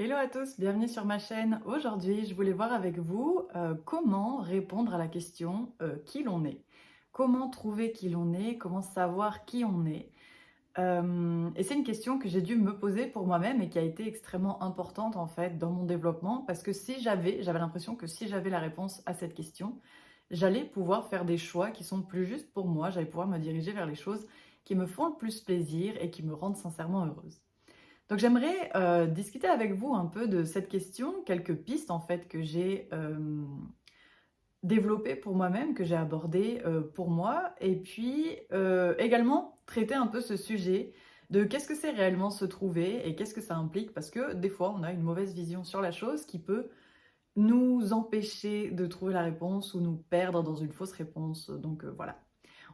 Hello à tous, bienvenue sur ma chaîne. Aujourd'hui, je voulais voir avec vous comment répondre à la question qui l'on est. Comment trouver qui l'on est, comment savoir qui on est. Et c'est une question que j'ai dû me poser pour moi-même et qui a été extrêmement importante en fait dans mon développement parce que j'avais l'impression que si j'avais la réponse à cette question, j'allais pouvoir faire des choix qui sont plus justes pour moi, j'allais pouvoir me diriger vers les choses qui me font le plus plaisir et qui me rendent sincèrement heureuse. Donc j'aimerais, discuter avec vous un peu de cette question, quelques pistes en fait que j'ai, développées pour moi-même, que j'ai abordées, pour moi et puis, également traiter un peu ce sujet de qu'est-ce que c'est réellement se trouver et qu'est-ce que ça implique? Parce que des fois, on a une mauvaise vision sur la chose qui peut nous empêcher de trouver la réponse ou nous perdre dans une fausse réponse, donc voilà.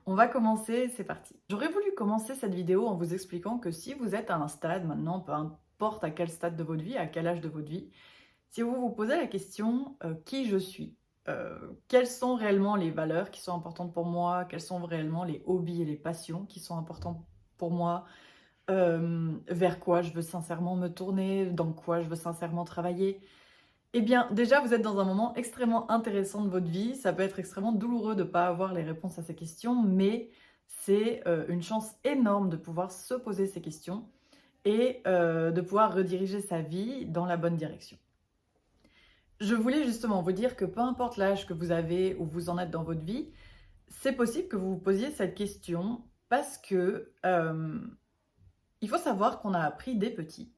On va commencer, c'est parti. J'aurais voulu commencer cette vidéo en vous expliquant que si vous êtes à un stade maintenant, peu importe à quel stade de votre vie, à quel âge de votre vie, si vous vous posez la question qui je suis, quelles sont réellement les valeurs qui sont importantes pour moi, quels sont réellement les hobbies et les passions qui sont importants pour moi, vers quoi je veux sincèrement me tourner, dans quoi je veux sincèrement travailler, eh bien, déjà, vous êtes dans un moment extrêmement intéressant de votre vie. Ça peut être extrêmement douloureux de ne pas avoir les réponses à ces questions, mais c'est une chance énorme de pouvoir se poser ces questions et de pouvoir rediriger sa vie dans la bonne direction. Je voulais justement vous dire que peu importe l'âge que vous avez ou vous en êtes dans votre vie, c'est possible que vous vous posiez cette question parce que il faut savoir qu'on a appris dès petit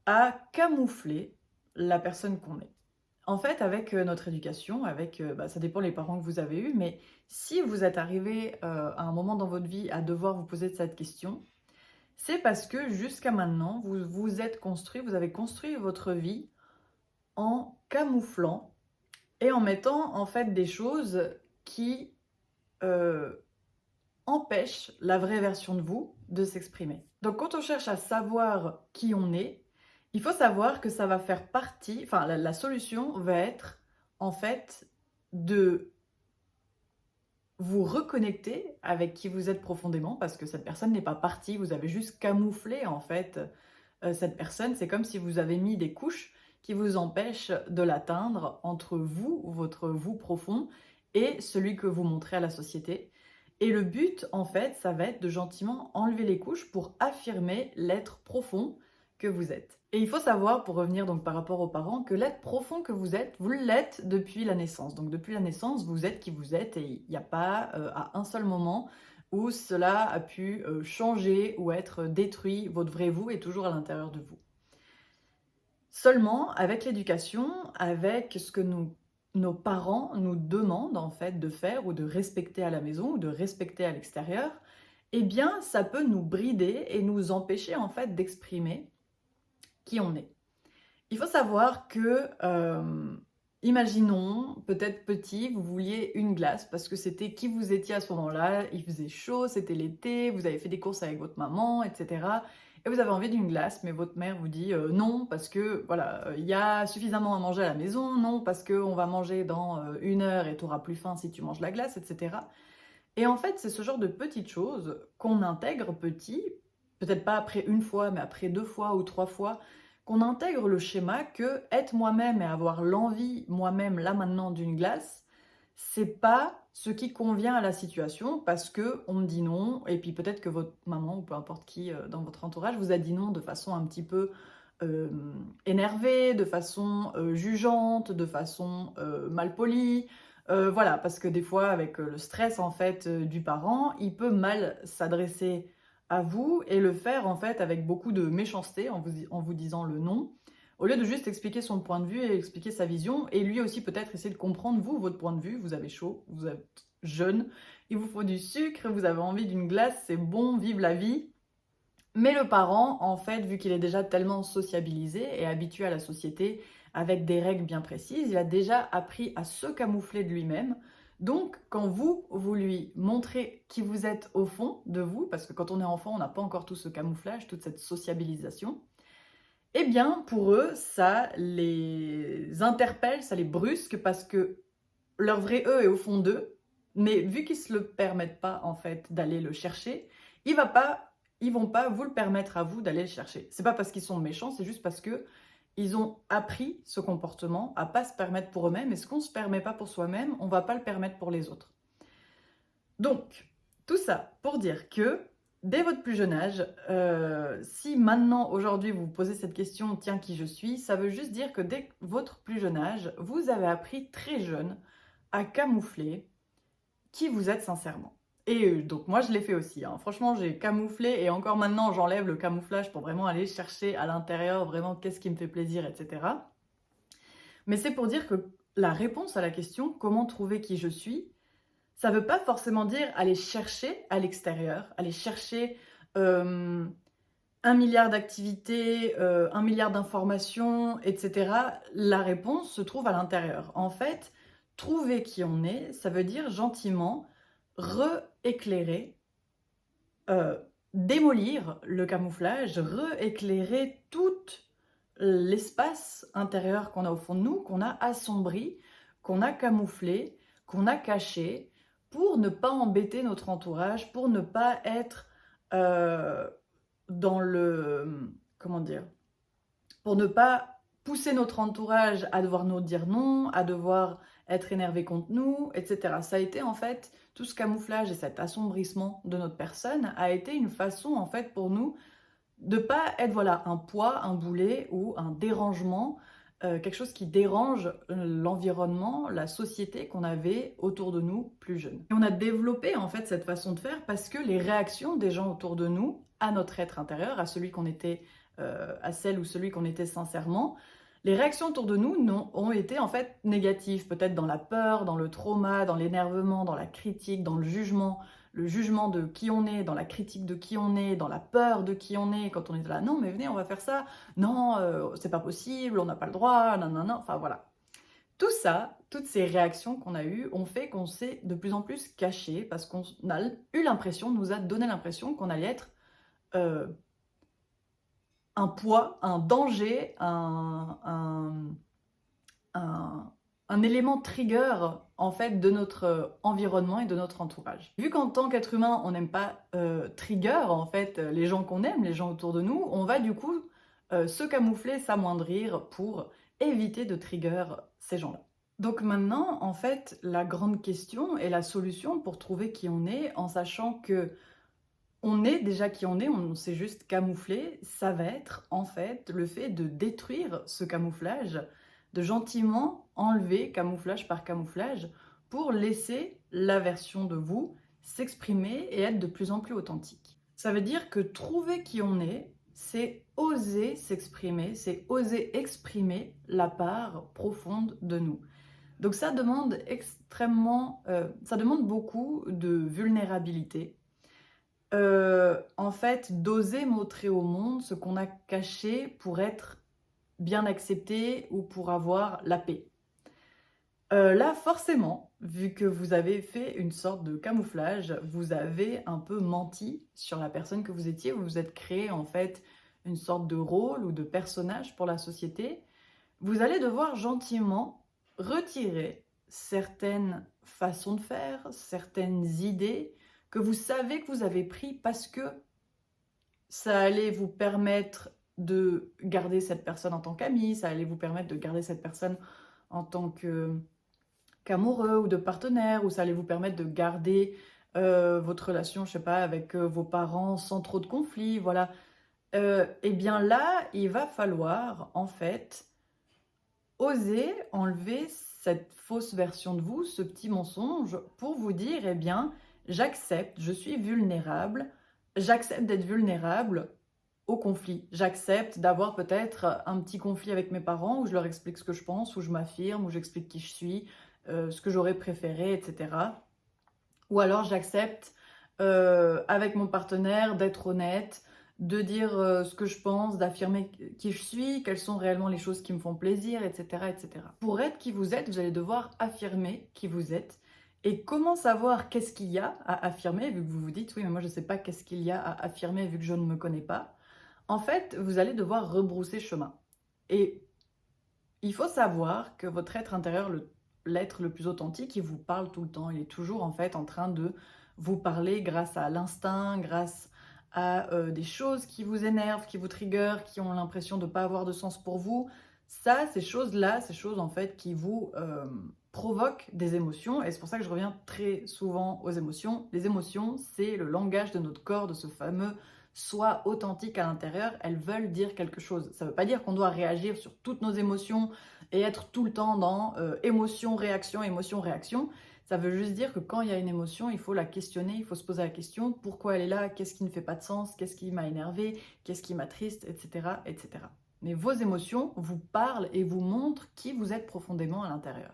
à camoufler la personne qu'on est. En fait, avec notre éducation, avec, ça dépend les parents que vous avez eus, mais si vous êtes arrivé à un moment dans votre vie à devoir vous poser cette question, c'est parce que jusqu'à maintenant, vous vous êtes construit, vous avez construit votre vie en camouflant et en mettant en fait des choses qui euh, empêchent la vraie version de vous de s'exprimer. Donc quand on cherche à savoir qui on est, il faut savoir que ça va faire partie, enfin la solution va être en fait de vous reconnecter avec qui vous êtes profondément parce que cette personne n'est pas partie, vous avez juste camouflé en fait cette personne. C'est comme si vous avez mis des couches qui vous empêchent de l'atteindre entre vous, votre vous profond, et celui que vous montrez à la société. Et le but, en fait, ça va être de gentiment enlever les couches pour affirmer l'être profond que vous êtes. Et il faut savoir, pour revenir donc par rapport aux parents, que l'être profond que vous l'êtes depuis la naissance. Donc depuis la naissance, vous êtes qui vous êtes et il n'y a pas à un seul moment où cela a pu changer ou être détruit. Votre vrai vous est toujours à l'intérieur de vous. Seulement, avec l'éducation, avec ce que nos parents nous demandent en fait de faire ou de respecter à la maison ou de respecter à l'extérieur, eh bien, ça peut nous brider et nous empêcher en fait d'exprimer qui on est. Il faut savoir que, imaginons, peut-être petit, vous vouliez une glace parce que c'était qui vous étiez à ce moment-là, il faisait chaud, c'était l'été, vous avez fait des courses avec votre maman, etc. Et vous avez envie d'une glace, mais votre mère vous dit non parce que voilà, il y a suffisamment à manger à la maison, non parce qu'on va manger dans 1 heure et tu auras plus faim si tu manges la glace, etc. Et en fait, c'est ce genre de petites choses qu'on intègre petit, peut-être pas après une fois, mais après 2 fois ou 3 fois, qu'on intègre le schéma que être moi-même et avoir l'envie moi-même là maintenant d'une glace, c'est pas ce qui convient à la situation parce que on me dit non, et puis peut-être que votre maman ou peu importe qui dans votre entourage vous a dit non de façon un petit peu euh, énervée, de façon jugeante, de façon malpolie. Voilà, parce que des fois, avec le stress en fait du parent, il peut mal s'adresser à vous et le faire en fait avec beaucoup de méchanceté en vous disant le non, au lieu de juste expliquer son point de vue et expliquer sa vision, et lui aussi peut-être essayer de comprendre vous, votre point de vue, vous avez chaud, vous êtes jeune, il vous faut du sucre, vous avez envie d'une glace, c'est bon, vive la vie. Mais le parent, en fait, vu qu'il est déjà tellement sociabilisé et habitué à la société avec des règles bien précises, il a déjà appris à se camoufler de lui-même. Donc, quand vous lui montrez qui vous êtes au fond de vous, parce que quand on est enfant, on n'a pas encore tout ce camouflage, toute cette sociabilisation, eh bien, pour eux, ça les interpelle, ça les brusque, parce que leur vrai eux est au fond d'eux, mais vu qu'ils ne se le permettent pas, en fait, d'aller le chercher, il va pas ils vont pas vous le permettre à vous d'aller le chercher. C'est pas parce qu'ils sont méchants, c'est juste parce que ils ont appris ce comportement à pas se permettre pour eux-mêmes, et ce qu'on se permet pas pour soi-même, on va pas le permettre pour les autres. Donc, tout ça pour dire que dès votre plus jeune âge, si maintenant, aujourd'hui, vous vous posez cette question: «Tiens, qui je suis?», ça veut juste dire que dès votre plus jeune âge, vous avez appris très jeune à camoufler qui vous êtes sincèrement. Et donc moi je l'ai fait aussi, hein. Franchement, j'ai camouflé et encore maintenant j'enlève le camouflage pour vraiment aller chercher à l'intérieur vraiment qu'est-ce qui me fait plaisir, et cetera. Mais c'est pour dire que la réponse à la question: «Comment trouver qui je suis?», ça veut pas forcément dire aller chercher à l'extérieur, aller chercher, hem, 1 000 000 d'activités, 1 000 000 d'informations, et cetera. La réponse se trouve à l'intérieur. En fait, trouver qui on est, ça veut dire gentiment rééclairer, démolir le camouflage, rééclairer tout l'espace intérieur qu'on a au fond de nous, qu'on a assombri, qu'on a camouflé, qu'on a caché, pour ne pas embêter notre entourage, pour ne pas être, heu, dans le, comment dire? Pour ne pas pousser notre entourage à devoir nous dire non, à devoir être énervé contre nous, et cetera. Ça a été en fait, tout ce camouflage et cet assombrissement de notre personne a été une façon en fait pour nous de pas être, voilà, un poids, un boulet ou un dérangement, quelque chose qui dérange, l'environnement, la société qu'on avait autour de nous plus jeunes. Et on a développé en fait cette façon de faire parce que les réactions des gens autour de nous, à notre être intérieur, à celui qu'on était, à celle ou celui qu'on était sincèrement, les réactions autour de nous ont été en fait négatives, peut-être dans la peur, dans le trauma, dans l'énervement, dans la critique, dans le jugement de qui on est, dans la critique de qui on est, dans la peur de qui on est, quand on est là: «Non mais venez, on va faire ça. Non, c'est pas possible, on n'a pas le droit, nanana», enfin voilà. Tout ça, toutes ces réactions qu'on a eues ont fait qu'on s'est de plus en plus caché parce qu'on a eu l'impression, nous a donné l'impression qu'on allait être, heu, un poids, un danger, un un élément trigger, en fait, de notre, environnement et de notre entourage. Vu qu'en tant qu'être humain, on n'aime pas, trigger, en fait, les gens qu'on aime, les gens autour de nous, on va du coup, se camoufler, s'amoindrir pour éviter de trigger ces gens-là. Donc maintenant, en fait, la grande question et la solution pour trouver qui on est, en sachant que on est déjà qui on s'est juste camouflé, ça va être en fait le fait de détruire ce camouflage, de gentiment enlever camouflage par camouflage pour laisser la version de vous s'exprimer et être de plus en plus authentique. Ça veut dire que trouver qui on est, c'est oser s'exprimer, c'est oser exprimer la part profonde de nous. Donc ça demande extrêmement, ça demande beaucoup de vulnérabilité, en fait, d'oser montrer au monde ce qu'on a caché pour être bien accepté ou pour avoir la paix. Là, forcément, vu que vous avez fait une sorte de camouflage, vous avez un peu menti sur la personne que vous étiez, vous vous êtes créé, en fait, une sorte de rôle ou de personnage pour la société. Vous allez devoir gentiment retirer certaines façons de faire, certaines idées que vous savez que vous avez pris parce que ça allait vous permettre de garder cette personne en tant qu'ami, ça allait vous permettre de garder cette personne en tant qu'amoureux ou de partenaire, ou ça allait vous permettre de garder, votre relation, je sais pas, avec, vos parents sans trop de conflits, voilà. Et bien là, il va falloir en fait oser enlever cette fausse version de vous, ce petit mensonge, pour vous dire: «Eh bien, j'accepte, je suis vulnérable, j'accepte d'être vulnérable au conflit. J'accepte d'avoir peut-être un petit conflit avec mes parents où je leur explique ce que je pense, où je m'affirme, où j'explique qui je suis, ce que j'aurais préféré, et cetera. Ou alors j'accepte, avec mon partenaire d'être honnête, de dire, ce que je pense, d'affirmer qui je suis, quelles sont réellement les choses qui me font plaisir, et cetera, et cetera. Pour être qui vous êtes, vous allez devoir affirmer qui vous êtes. Et comment savoir qu'est-ce qu'il y a à affirmer, vu que vous vous dites: «Oui, mais moi je ne sais pas qu'est-ce qu'il y a à affirmer vu que je ne me connais pas». En fait, vous allez devoir rebrousser chemin. Et il faut savoir que votre être intérieur, l'être le plus authentique, il vous parle tout le temps. Il est toujours en fait en train de vous parler grâce à l'instinct, grâce à des choses qui vous énervent, qui vous triggerent, qui ont l'impression de ne pas avoir de sens pour vous. Ça, ces choses-là, ces choses en fait qui vous provoquent des émotions, et c'est pour ça que je reviens très souvent aux émotions. Les émotions, c'est le langage de notre corps, de ce fameux soi authentique à l'intérieur. Elles veulent dire quelque chose. Ça ne veut pas dire qu'on doit réagir sur toutes nos émotions et être tout le temps dans émotion, réaction, émotion, réaction. Ça veut juste dire que quand il y a une émotion, il faut la questionner, il faut se poser la question, pourquoi elle est là, qu'est-ce qui ne fait pas de sens, qu'est-ce qui m'a énervé, qu'est-ce qui m'attriste, etc., etc. Mais vos émotions vous parlent et vous montrent qui vous êtes profondément à l'intérieur.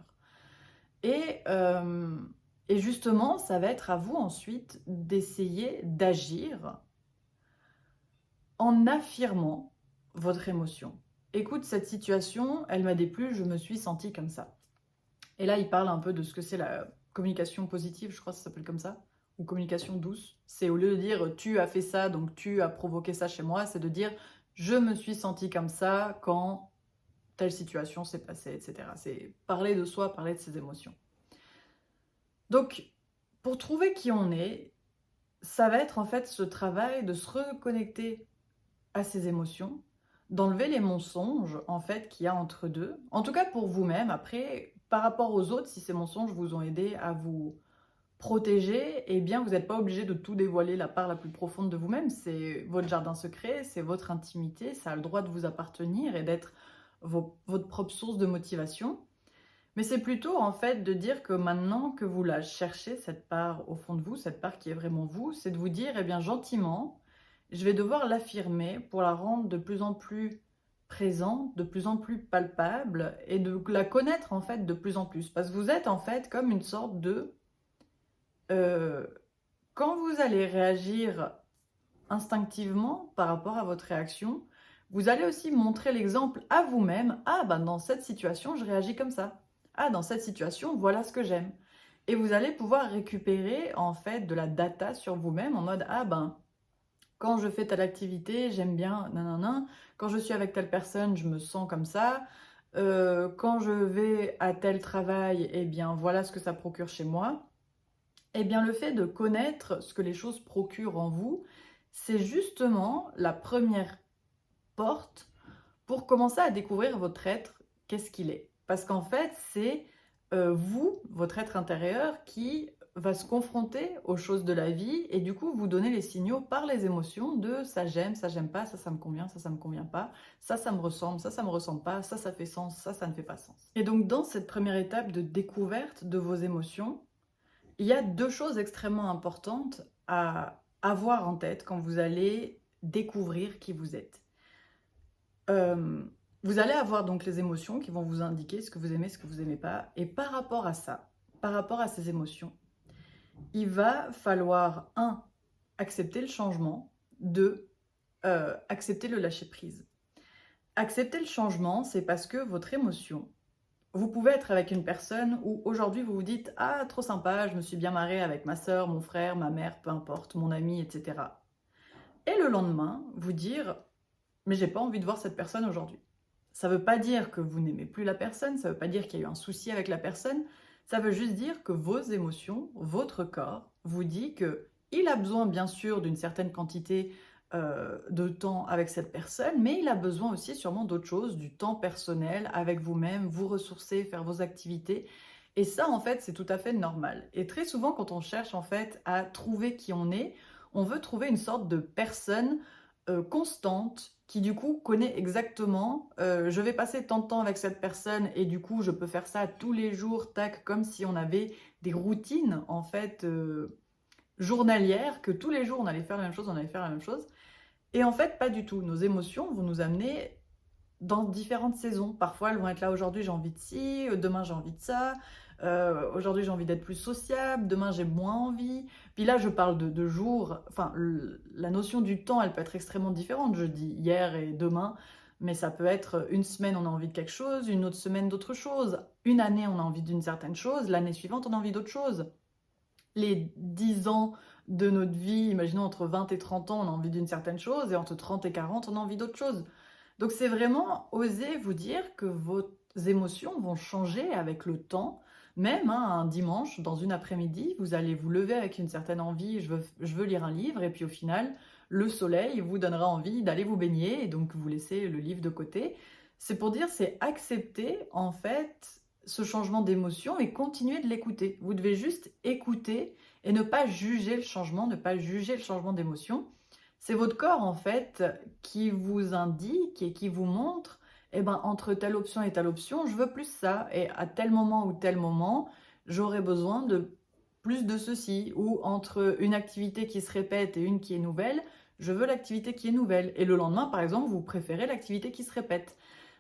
Et, euh, et justement, ça va être à vous ensuite d'essayer d'agir en affirmant votre émotion. Écoute, cette situation, elle m'a déplu, je me suis sentie comme ça. Et là, il parle un peu de ce que c'est la communication positive, je crois que ça s'appelle comme ça, ou communication douce. C'est au lieu de dire tu as fait ça, donc tu as provoqué ça chez moi, c'est de dire je me suis sentie comme ça quand telle situation s'est passée, etc. C'est parler de soi, parler de ses émotions. Donc, pour trouver qui on est, ça va être en fait ce travail de se reconnecter à ses émotions, d'enlever les mensonges en fait qu'il y a entre deux. En tout cas pour vous-même. Après, par rapport aux autres, si ces mensonges vous ont aidé à vous protéger, eh bien vous n'êtes pas obligé de tout dévoiler, la part la plus profonde de vous-même. C'est votre jardin secret, c'est votre intimité, ça a le droit de vous appartenir et d'être votre propre source de motivation. Mais c'est plutôt en fait de dire que maintenant que vous la cherchez, cette part au fond de vous, cette part qui est vraiment vous, c'est de vous dire, eh bien gentiment, je vais devoir l'affirmer pour la rendre de plus en plus présente, de plus en plus palpable et de la connaître en fait de plus en plus. Parce que vous êtes en fait comme une sorte de... euh, quand vous allez réagir instinctivement par rapport à votre réaction, vous allez aussi montrer l'exemple à vous-même. Ah, ben dans cette situation, je réagis comme ça. Ah, dans cette situation, voilà ce que j'aime. Et vous allez pouvoir récupérer en fait de la data sur vous-même en mode ah ben quand je fais telle activité, j'aime bien nanana. Quand je suis avec telle personne, je me sens comme ça. Quand je vais à tel travail, eh bien voilà ce que ça procure chez moi. Eh bien, le fait de connaître ce que les choses procurent en vous, c'est justement la première porte pour commencer à découvrir votre être, qu'est-ce qu'il est. Parce qu'en fait, c'est vous, votre être intérieur, qui va se confronter aux choses de la vie et du coup vous donner les signaux par les émotions de ça j'aime pas, ça me convient, ça me convient pas, ça me ressemble, ça me ressemble pas, ça fait sens, ça ne fait pas sens. Et donc dans cette première étape de découverte de vos émotions, il y a deux choses extrêmement importantes à avoir en tête quand vous allez découvrir qui vous êtes. Vous allez avoir donc les émotions qui vont vous indiquer ce que vous aimez, ce que vous n'aimez pas. Et par rapport à ça, par rapport à ces émotions, il va falloir, un, accepter le changement, deux, accepter le lâcher-prise. Accepter le changement, c'est parce que votre émotion, vous pouvez être avec une personne où aujourd'hui vous vous dites « Ah, trop sympa, je me suis bien marrée avec ma soeur, mon frère, ma mère, peu importe, mon ami, etc. » Et le lendemain, vous dire « Mais j'ai pas envie de voir cette personne aujourd'hui. » Ça veut pas dire que vous n'aimez plus la personne, ça veut pas dire qu'il y a eu un souci avec la personne, ça veut juste dire que vos émotions, votre corps, vous dit que il a besoin bien sûr d'une certaine quantité de temps avec cette personne, mais il a besoin aussi sûrement d'autre chose, du temps personnel avec vous-même, vous ressourcer, faire vos activités. Et ça, en fait, c'est tout à fait normal. Et très souvent, quand on cherche en fait à trouver qui on veut trouver une sorte de personne constante qui du coup connaît exactement je vais passer tant de temps avec cette personne et du coup je peux faire ça tous les jours, tac, comme si on avait des routines en fait journalières, que tous les jours on allait faire la même chose, on allait faire la même chose. Et en fait, pas du tout. Nos émotions vont nous amener dans différentes saisons. Parfois, elles vont être là, aujourd'hui j'ai envie de ci, demain j'ai envie de ça, aujourd'hui j'ai envie d'être plus sociable, demain j'ai moins envie. Puis là, je parle de jours, enfin, la notion du temps, elle peut être extrêmement différente. Je dis hier et demain, mais ça peut être une semaine, on a envie de quelque chose, une autre semaine d'autre chose. Une année, on a envie d'une certaine chose, l'année suivante, on a envie d'autre chose. Les 10 ans de notre vie, imaginons entre 20 et 30 ans, on a envie d'une certaine chose, et entre 30 et 40, on a envie d'autre chose. Donc c'est vraiment oser vous dire que vos émotions vont changer avec le temps. Même hein, un dimanche, dans une après-midi, vous allez vous lever avec une certaine envie, je veux lire un livre, et puis au final, le soleil vous donnera envie d'aller vous baigner et donc vous laissez le livre de côté. C'est pour dire, c'est accepter en fait ce changement d'émotion et continuer de l'écouter. Vous devez juste écouter et ne pas juger le changement, ne pas juger le changement d'émotion. C'est votre corps en fait qui vous indique et qui vous montre, eh ben, entre telle option et telle option, je veux plus ça. Et à tel moment ou tel moment, j'aurais besoin de plus de ceci. Ou entre une activité qui se répète et une qui est nouvelle, je veux l'activité qui est nouvelle. Et le lendemain, par exemple, vous préférez l'activité qui se répète.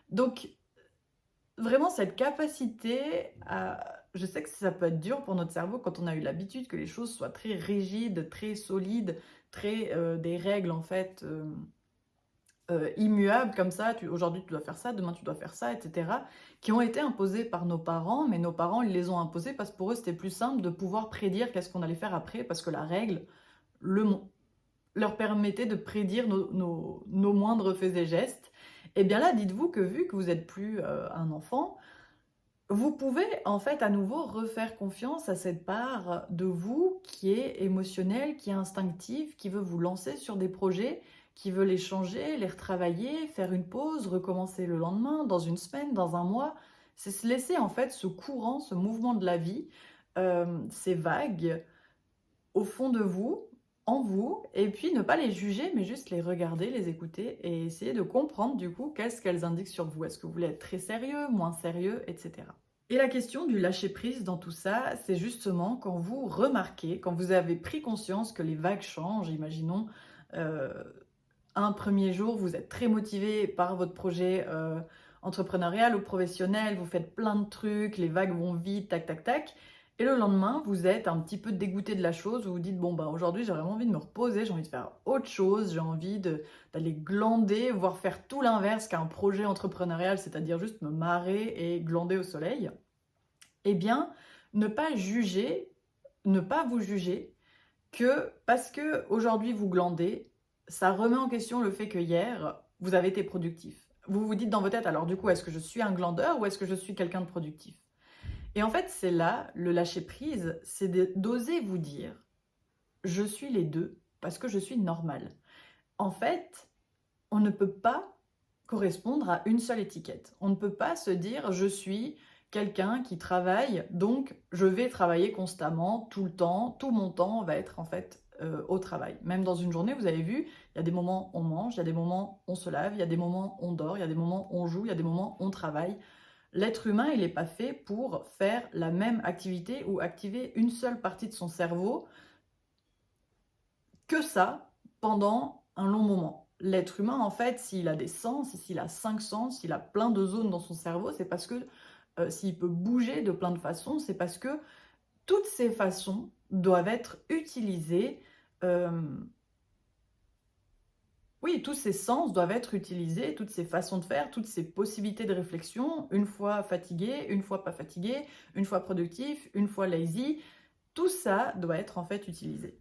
Donc, vraiment cette capacité à... Je sais que ça peut être dur pour notre cerveau quand on a eu l'habitude que les choses soient très rigides, très solides, très des règles en fait immuables comme ça. Aujourd'hui tu dois faire ça, demain tu dois faire ça, etc. Qui ont été imposées par nos parents, mais nos parents ils les ont imposées parce que pour eux c'était plus simple de pouvoir prédire qu'est-ce qu'on allait faire après parce que la règle leur permettait de prédire nos moindres faits et gestes. Et bien là, dites-vous que vu que vous n'êtes plus un enfant, vous pouvez en fait à nouveau refaire confiance à cette part de vous qui est émotionnelle, qui est instinctive, qui veut vous lancer sur des projets, qui veut les changer, les retravailler, faire une pause, recommencer le lendemain, dans une semaine, dans un mois. C'est se laisser en fait ce courant, ce mouvement de la vie, ces vagues au fond de vous, en vous, et puis ne pas les juger, mais juste les regarder, les écouter et essayer de comprendre du coup qu'est-ce qu'elles indiquent sur vous. Est-ce que vous voulez être très sérieux, moins sérieux, etc. Et la question du lâcher-prise dans tout ça, c'est justement quand vous remarquez, quand vous avez pris conscience que les vagues changent, imaginons euh, un premier jour, vous êtes très motivé par votre projet entrepreneurial ou professionnel, vous faites plein de trucs, les vagues vont vite, tac, tac, tac. Et le lendemain, vous êtes un petit peu dégoûté de la chose, vous vous dites, bon, bah, aujourd'hui, j'ai vraiment envie de me reposer, j'ai envie de faire autre chose, j'ai envie d'aller glander, voire faire tout l'inverse qu'un projet entrepreneurial, c'est-à-dire juste me marrer et glander au soleil. Eh bien, ne pas juger, ne pas vous juger que parce que aujourd'hui vous glandez, ça remet en question le fait que hier, vous avez été productif. Vous vous dites dans votre tête, alors du coup, est-ce que je suis un glandeur ou est-ce que je suis quelqu'un de productif? Et en fait, c'est là, le lâcher-prise, c'est d'oser vous dire, je suis les deux parce que je suis normal. En fait, on ne peut pas correspondre à une seule étiquette. On ne peut pas se dire, je suis quelqu'un qui travaille, donc je vais travailler constamment, tout le temps, tout mon temps va être en fait au travail. Même dans une journée, vous avez vu, il y a des moments on mange, il y a des moments on se lave, il y a des moments on dort, il y a des moments on joue, il y a des moments on travaille. L'être humain, il n'est pas fait pour faire la même activité ou activer une seule partie de son cerveau que ça pendant un long moment. L'être humain, en fait, s'il a des sens, s'il a 5 sens, s'il a plein de zones dans son cerveau, c'est parce que s'il peut bouger de plein de façons, c'est parce que toutes ces façons doivent être utilisées. Oui, tous ces sens doivent être utilisés, toutes ces façons de faire, toutes ces possibilités de réflexion, une fois fatigué, une fois pas fatigué, une fois productif, une fois lazy. Tout ça doit être en fait utilisé.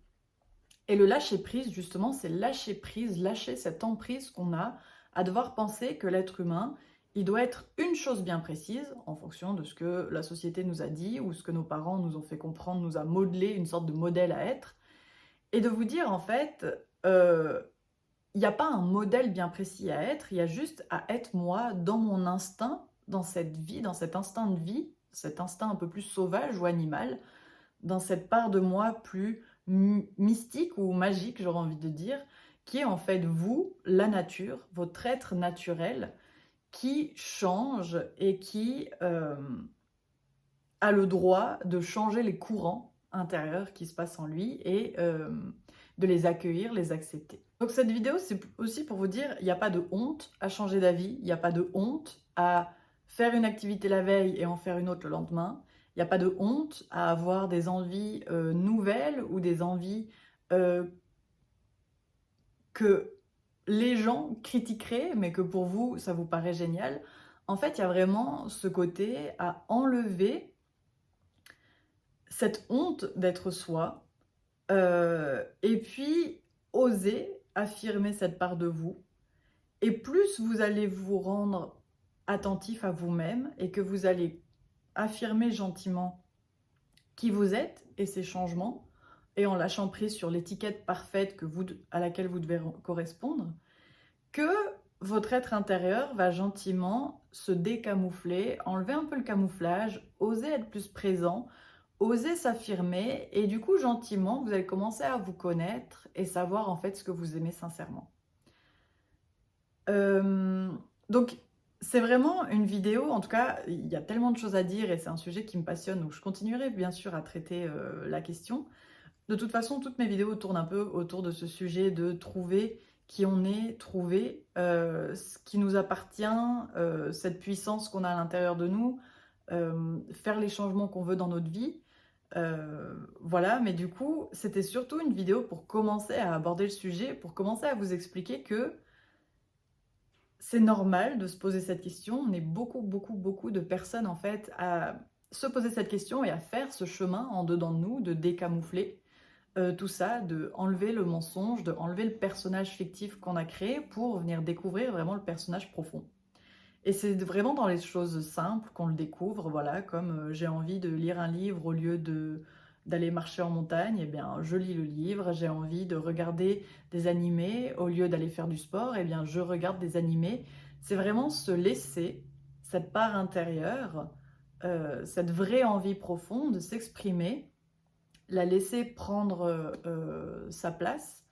Et le lâcher prise, justement, c'est lâcher prise, lâcher cette emprise qu'on a à devoir penser que l'être humain, il doit être une chose bien précise, en fonction de ce que la société nous a dit ou ce que nos parents nous ont fait comprendre, nous a modelé une sorte de modèle à être, et de vous dire en fait, il n'y a pas un modèle bien précis à être, il y a juste à être moi dans mon instinct, dans cette vie, dans cet instinct de vie, cet instinct un peu plus sauvage ou animal, dans cette part de moi plus mystique ou magique, j'aurais envie de dire, qui est en fait vous, la nature, votre être naturel, qui change et qui a le droit de changer les courants intérieurs qui se passent en lui et de les accueillir, les accepter. Donc cette vidéo, c'est aussi pour vous dire, il n'y a pas de honte à changer d'avis, il n'y a pas de honte à faire une activité la veille et en faire une autre le lendemain. Il n'y a pas de honte à avoir des envies nouvelles ou des envies que les gens critiqueraient, mais que pour vous, ça vous paraît génial. En fait, il y a vraiment ce côté à enlever cette honte d'être soi et puis oser affirmer cette part de vous. Et plus vous allez vous rendre attentif à vous-même et que vous allez affirmer gentiment qui vous êtes et ces changements, et en lâchant prise sur l'étiquette parfaite à laquelle vous devez correspondre, que votre être intérieur va gentiment se décamoufler, enlever un peu le camouflage, oser être plus présent, oser s'affirmer, et du coup, gentiment, vous allez commencer à vous connaître et savoir en fait ce que vous aimez sincèrement. Donc, c'est vraiment une vidéo, en tout cas, il y a tellement de choses à dire et c'est un sujet qui me passionne, donc je continuerai bien sûr à traiter la question. De toute façon, toutes mes vidéos tournent un peu autour de ce sujet de trouver qui on est, trouver ce qui nous appartient, cette puissance qu'on a à l'intérieur de nous, faire les changements qu'on veut dans notre vie. Voilà, mais du coup, c'était surtout une vidéo pour commencer à aborder le sujet, pour commencer à vous expliquer que c'est normal de se poser cette question. On est beaucoup, beaucoup, beaucoup de personnes en fait à se poser cette question et à faire ce chemin en dedans de nous, de décamoufler tout ça, de enlever le mensonge, de enlever le personnage fictif qu'on a créé pour venir découvrir vraiment le personnage profond. Et c'est vraiment dans les choses simples qu'on le découvre, voilà, comme j'ai envie de lire un livre au lieu d'aller marcher en montagne, eh bien je lis le livre, j'ai envie de regarder des animés au lieu d'aller faire du sport, eh bien je regarde des animés. C'est vraiment se laisser cette part intérieure, cette vraie envie profonde, s'exprimer, la laisser prendre sa place,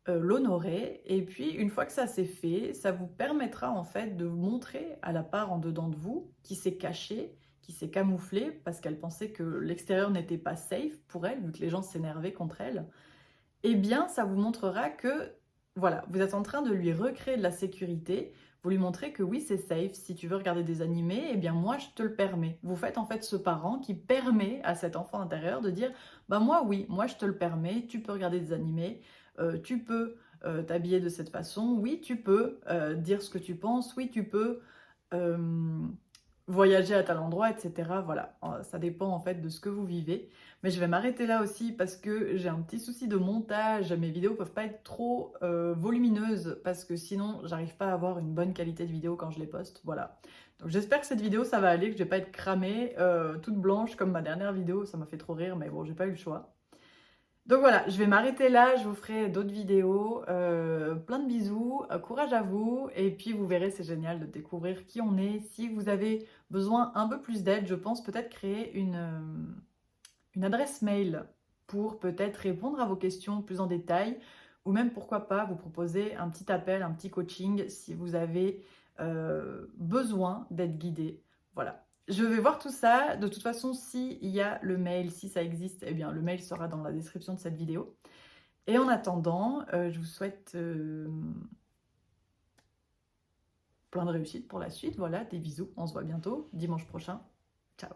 l'honorer, et puis une fois que ça c'est fait, ça vous permettra en fait de montrer à la part en dedans de vous qui s'est cachée, qui s'est camouflée parce qu'elle pensait que l'extérieur n'était pas safe pour elle, vu que les gens s'énervaient contre elle. Eh bien ça vous montrera que voilà, vous êtes en train de lui recréer de la sécurité, vous lui montrez que oui c'est safe, si tu veux regarder des animés, eh bien moi je te le permets. Vous faites en fait ce parent qui permet à cet enfant intérieur de dire bah moi oui, moi je te le permets, tu peux regarder des animés, tu peux t'habiller de cette façon, oui tu peux dire ce que tu penses, oui tu peux euh, voyager à tel endroit, etc. Voilà, ça dépend en fait de ce que vous vivez. Mais je vais m'arrêter là aussi parce que j'ai un petit souci de montage. Mes vidéos peuvent pas être trop volumineuses parce que sinon j'arrive pas à avoir une bonne qualité de vidéo quand je les poste. Voilà. Donc j'espère que cette vidéo ça va aller, que je vais pas être cramée, toute blanche comme ma dernière vidéo. Ça m'a fait trop rire, mais bon, j'ai pas eu le choix. Donc voilà, je vais m'arrêter là, je vous ferai d'autres vidéos. Plein de bisous, courage à vous, et puis vous verrez, c'est génial de découvrir qui on est. Si vous avez besoin un peu plus d'aide, je pense peut-être créer une adresse mail pour peut-être répondre à vos questions plus en détail, ou même pourquoi pas vous proposer un petit appel, un petit coaching si vous avez besoin d'être guidé. Voilà. Je vais voir tout ça. De toute façon, s'il y a le mail, si ça existe, eh bien le mail sera dans la description de cette vidéo. Et en attendant, je vous souhaite plein de réussite pour la suite. Voilà, des bisous. On se voit bientôt, dimanche prochain. Ciao.